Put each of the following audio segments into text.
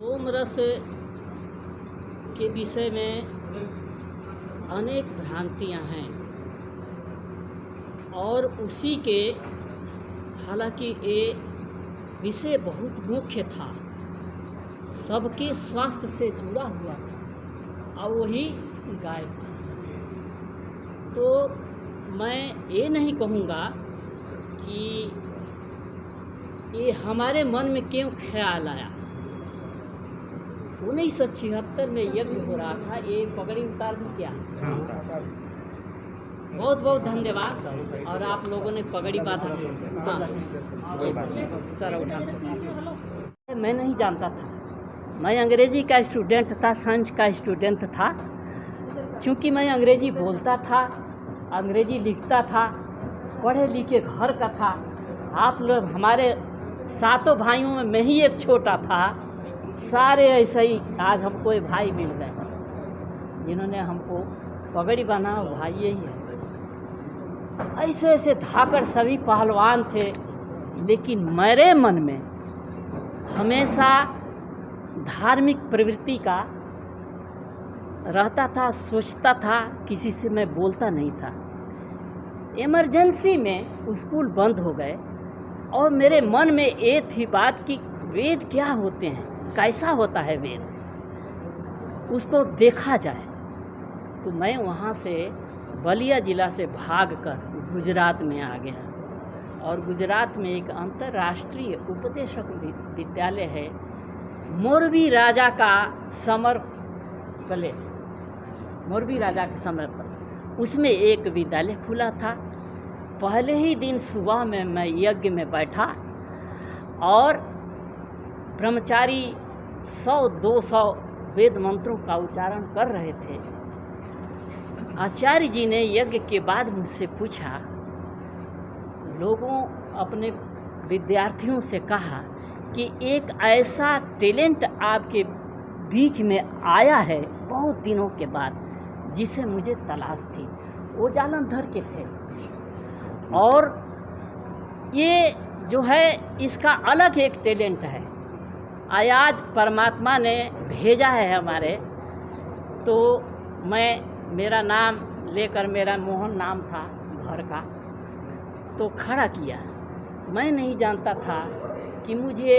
सोमरस के विषय में अनेक भ्रांतियां हैं और उसी के हालांकि ये विषय बहुत मुख्य था, सबके स्वास्थ्य से जुड़ा हुआ था और वही गायब था। तो मैं ये नहीं कहूँगा कि ये हमारे मन में क्यों ख्याल आया। 1976 में यज्ञ हो रहा था, ये पगड़ी उतार दी क्या? बहुत बहुत धन्यवाद। और आप लोगों ने पगड़ी बांधा। हाँ सर उठा। मैं नहीं जानता था, मैं अंग्रेजी का स्टूडेंट था, साइंस का स्टूडेंट था। क्योंकि मैं अंग्रेजी बोलता था, अंग्रेजी लिखता था, पढ़े लिखे घर का था। आप लोग हमारे सातों भाइयों में मैं ही एक छोटा था। सारे ऐसे ही आज हमको एक भाई मिल गए जिन्होंने हमको पगड़ी बांधा, भाई यही है। ऐसे ऐसे धाकड़ सभी पहलवान थे, लेकिन मेरे मन में हमेशा धार्मिक प्रवृत्ति का रहता था, सोचता था, किसी से मैं बोलता नहीं था। इमरजेंसी में स्कूल बंद हो गए और मेरे मन में ये थी बात कि वेद क्या होते हैं, कैसा होता है वेद, उसको देखा जाए। तो मैं वहाँ से बलिया ज़िला से भागकर गुजरात में आ गया और गुजरात में एक अंतर्राष्ट्रीय उपदेशक विद्यालय है, मोरबी राजा का समर पैलेस, मोरबी राजा के समय पर उसमें एक विद्यालय खुला था। पहले ही दिन सुबह में मैं यज्ञ में बैठा और ब्रह्मचारी 100-200 वेद मंत्रों का उच्चारण कर रहे थे। आचार्य जी ने यज्ञ के बाद मुझसे पूछा, लोगों अपने विद्यार्थियों से कहा कि एक ऐसा टैलेंट आपके बीच में आया है बहुत दिनों के बाद, जिसे मुझे तलाश थी। वो जालंधर के थे और ये जो है इसका अलग एक टैलेंट है, आज परमात्मा ने भेजा है हमारे। तो मेरा नाम लेकर, मेरा मोहन नाम था घर का, तो खड़ा किया। मैं नहीं जानता था कि मुझे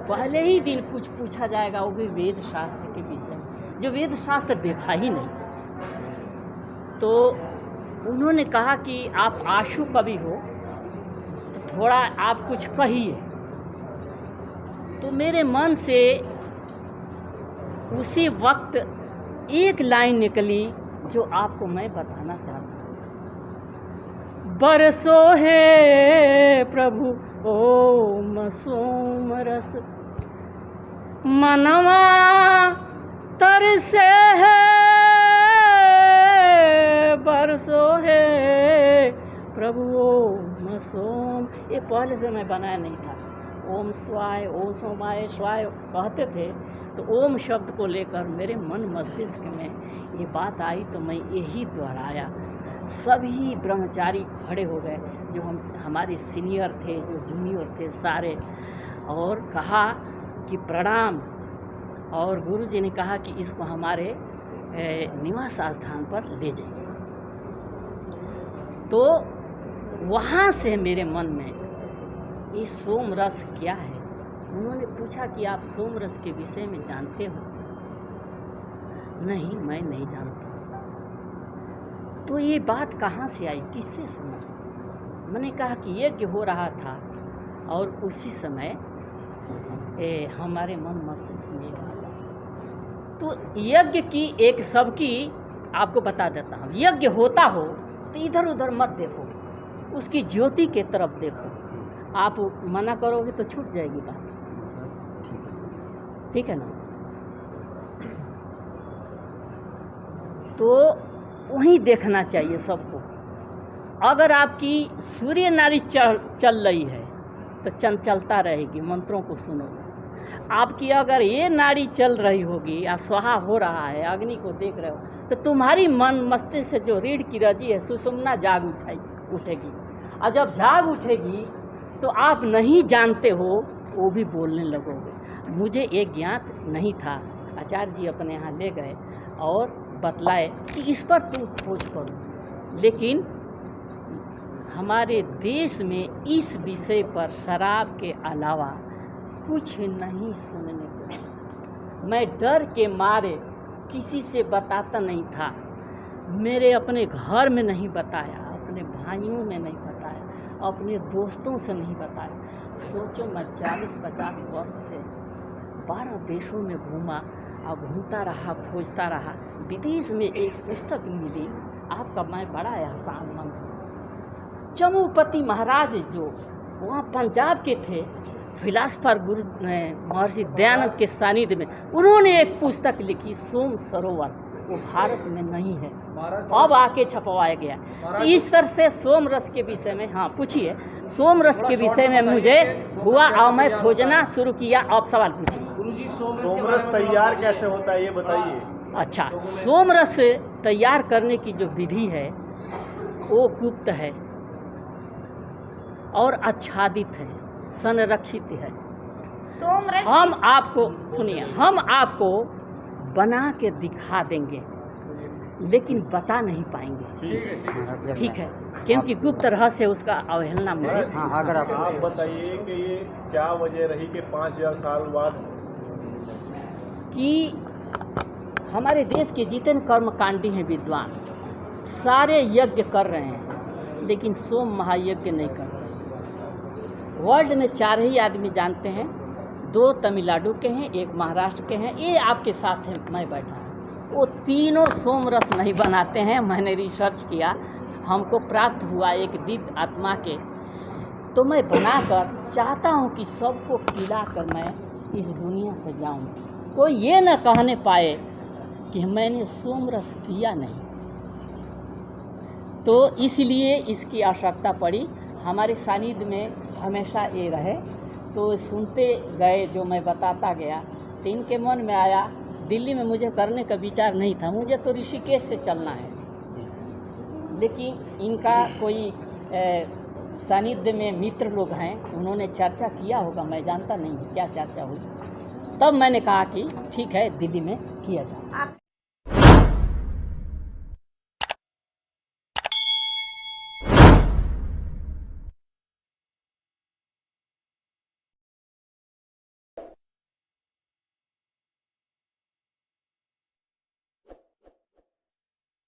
पहले ही दिन कुछ पूछा जाएगा, वो भी वेद शास्त्र के विषय, जो वेद शास्त्र देखा ही नहीं। तो उन्होंने कहा कि आप आशु कवि हो, तो थोड़ा आप कुछ कहिए। तो मेरे मन से उसी वक्त एक लाइन निकली जो आपको मैं बताना चाहता हूँ। बरसो है प्रभु ओम सोमरस, मनवा तरसे है, बरसो है प्रभु ओम सोम। ये पहले से मैं बनाया नहीं था। ओम स्वाय, ओम सोमाय स्वाय कहते थे, तो ओम शब्द को लेकर मेरे मन मस्तिष्क में ये बात आई, तो मैं यही दोहराया। सभी ब्रह्मचारी खड़े हो गए, जो हमारे सीनियर थे, जो जूनियर थे सारे, और कहा कि प्रणाम। और गुरु जी ने कहा कि इसको हमारे निवास स्थान पर ले जाइए। तो वहाँ से मेरे मन में ये सोमरस क्या है। उन्होंने पूछा कि आप सोमरस के विषय में जानते हो? नहीं, मैं नहीं जानता। तो ये बात कहाँ से आई, किससे सुना? मैंने कहा कि यज्ञ हो रहा था और उसी समय हमारे मन मस्तिष्क में आया। तो यज्ञ की एक सबकी आपको बता देता हूँ। यज्ञ होता हो तो इधर उधर मत देखो, उसकी ज्योति के तरफ देखो। आप मना करोगे तो छूट जाएगी बात, ठीक है ना? तो वहीं देखना चाहिए सबको। अगर आपकी सूर्य नाड़ी चल रही है तो चंचलता रहेगी, मंत्रों को सुनोगे। आपकी अगर ये नाड़ी चल रही होगी या स्वाहा हो रहा है, अग्नि को देख रहे हो, तो तुम्हारी मन मस्तिष्क से जो रीढ़ की रजी है, सुषुम्ना जाग उठेगी। और जब जाग उठेगी तो आप नहीं जानते हो वो भी बोलने लगोगे। मुझे ये ज्ञात नहीं था। आचार्य जी अपने यहाँ ले गए और बतलाए कि इस पर तुम खोज करो, लेकिन हमारे देश में इस विषय पर शराब के अलावा कुछ नहीं सुनने को मिला। मैं डर के मारे किसी से बताता नहीं था, मेरे अपने घर में नहीं बताया, अपने भाइयों में नहीं बताया, अपने दोस्तों से नहीं बताया। सोचो मैं 40-50 वर्ष से 12 देशों में घूमा और घूमता रहा, खोजता रहा। विदेश में एक पुस्तक मिली, आपका मैं बड़ा एहसानमंद हूँ। चमुपति महाराज जो वहाँ पंजाब के थे, फिलासफर गुरु महर्षि दयानंद के सानिध्य में, उन्होंने एक पुस्तक लिखी सोम सरोवर, वो भारत में नहीं है, अब आके छपवाया गया। तो इस तरह से सोम रस के विषय में, हाँ पूछिए, सोम रस के विषय में मुझे हुआ और मैं खोजना शुरू किया। आप सवाल पूछिए। सोम रस तैयार कैसे होता है ये बताइए। अच्छा, सोम रस तैयार करने की जो विधि है वो गुप्त है और आच्छादित है, संरक्षित है। हम आपको सुनिए, हम आपको बना के दिखा देंगे लेकिन बता नहीं पाएंगे, ठीक है, क्योंकि गुप्त रहस्य उसका अवहेलना मुझे। अगर आप बताइए कि ये क्या वजह रही कि 5000 साल बाद कि हमारे देश के जितने कर्मकांडी हैं विद्वान, सारे यज्ञ कर रहे हैं लेकिन सोम महायज्ञ नहीं कर रहे। वर्ल्ड में 4 ही आदमी जानते हैं, 2 तमिलनाडु के हैं, 1 महाराष्ट्र के हैं, ये आपके साथ हैं, मैं बैठा हूँ। वो तीनों सोम रस नहीं बनाते हैं। मैंने रिसर्च किया, हमको प्राप्त हुआ एक दिव्य आत्मा के, तो मैं बनाकर चाहता हूँ कि सबको पिलाकर मैं इस दुनिया से जाऊँ, कोई ये न कहने पाए कि मैंने सोम रस पिया नहीं। तो इसलिए इसकी आवश्यकता पड़ी। हमारे सानिध्य में हमेशा ये रहे, तो सुनते गए, जो मैं बताता गया, तो इनके मन में आया। दिल्ली में मुझे करने का विचार नहीं था, मुझे तो ऋषिकेश से चलना है, लेकिन इनका कोई सानिध्य में मित्र लोग हैं, उन्होंने चर्चा किया होगा, मैं जानता नहीं क्या चर्चा हुई। तब मैंने कहा कि ठीक है, दिल्ली में किया जाए।